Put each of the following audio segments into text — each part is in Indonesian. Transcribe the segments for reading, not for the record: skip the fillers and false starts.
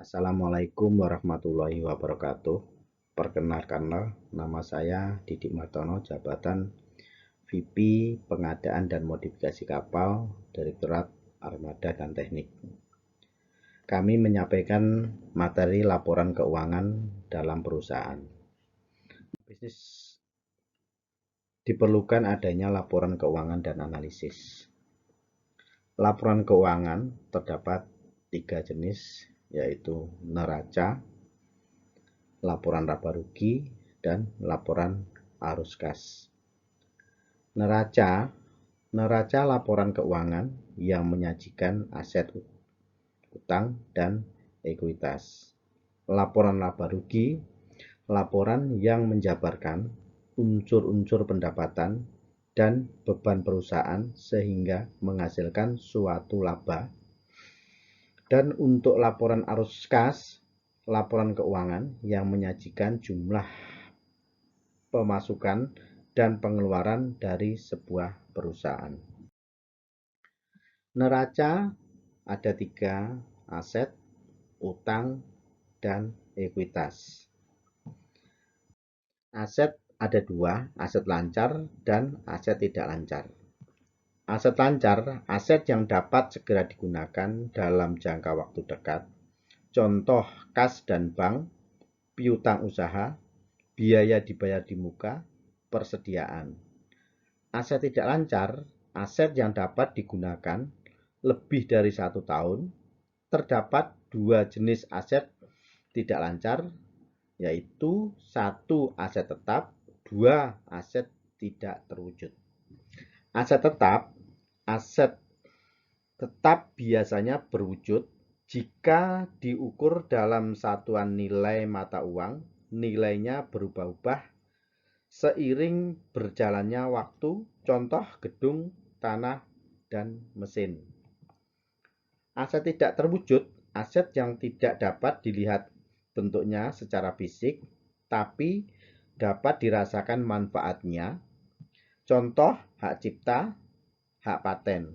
Assalamualaikum warahmatullahi wabarakatuh. Perkenalkan, nama saya Didik Martono, jabatan VP Pengadaan dan Modifikasi Kapal, Direktorat Armada dan Teknik. Kami menyampaikan materi laporan keuangan dalam perusahaan. Bisnis diperlukan adanya laporan keuangan dan analisis. Laporan keuangan terdapat 3 jenis, yaitu neraca, laporan laba rugi, dan laporan arus kas. Neraca laporan keuangan yang menyajikan aset, utang, dan ekuitas. Laporan laba rugi, laporan yang menjabarkan unsur-unsur pendapatan dan beban perusahaan sehingga menghasilkan suatu laba. Dan untuk laporan arus kas, laporan keuangan yang menyajikan jumlah pemasukan dan pengeluaran dari sebuah perusahaan. Neraca ada 3, aset, utang, dan ekuitas. Aset ada 2, aset lancar dan aset tidak lancar. Aset lancar, aset yang dapat segera digunakan dalam jangka waktu dekat. Contoh kas dan bank, piutang usaha, biaya dibayar di muka, persediaan. Aset tidak lancar, aset yang dapat digunakan lebih dari 1 tahun. Terdapat 2 jenis aset tidak lancar, yaitu 1 aset tetap, 2 aset tidak terwujud. Aset tetap biasanya berwujud jika diukur dalam satuan nilai mata uang, nilainya berubah-ubah seiring berjalannya waktu, contoh gedung, tanah, dan mesin. Aset tidak terwujud, aset yang tidak dapat dilihat bentuknya secara fisik, tapi dapat dirasakan manfaatnya. Contoh hak cipta, hak paten.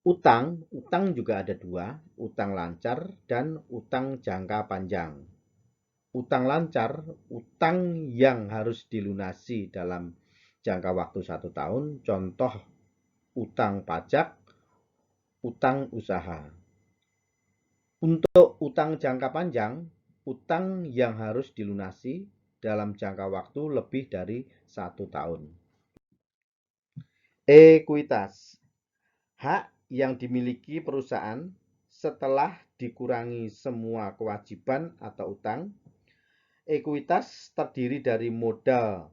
Utang juga ada 2, utang lancar dan utang jangka panjang. Utang lancar, utang yang harus dilunasi dalam jangka waktu 1 tahun, contoh utang pajak, utang usaha. Untuk utang jangka panjang, utang yang harus dilunasi dalam jangka waktu lebih dari 1 tahun. Ekuitas, hak yang dimiliki perusahaan setelah dikurangi semua kewajiban atau utang. Ekuitas terdiri dari modal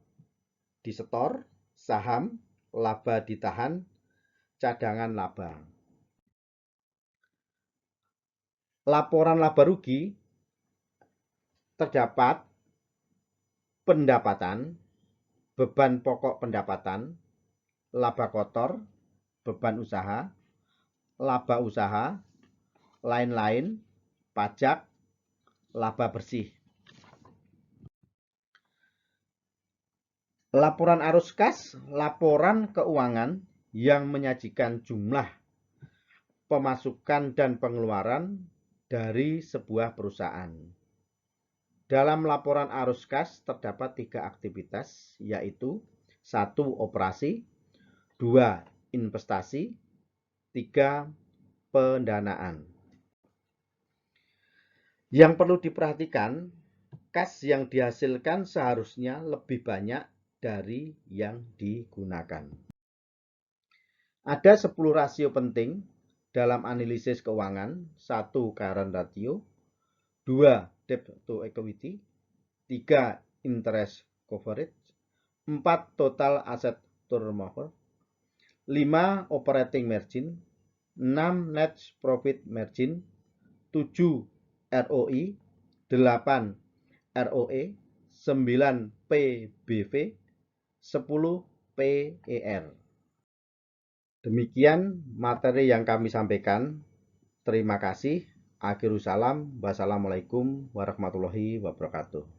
disetor, saham, laba ditahan, cadangan laba. Laporan laba rugi terdapat pendapatan, beban pokok pendapatan, laba kotor, beban usaha, laba usaha, lain-lain, pajak, laba bersih. Laporan arus kas, laporan keuangan yang menyajikan jumlah pemasukan dan pengeluaran dari sebuah perusahaan. Dalam laporan arus kas terdapat 3 aktivitas, yaitu 1 operasi, 2 investasi, 3 pendanaan. Yang perlu diperhatikan, kas yang dihasilkan seharusnya lebih banyak dari yang digunakan. Ada 10 rasio penting dalam analisis keuangan. 1 current ratio, 2 debt to equity, 3 interest coverage, 4 total asset turnover, 5 operating margin, 6 net profit margin, 7 ROI, 8 ROE, 9 PBV, 10 PER. Demikian materi yang kami sampaikan. Terima kasih. Akhirul salam. Wassalamualaikum warahmatullahi wabarakatuh.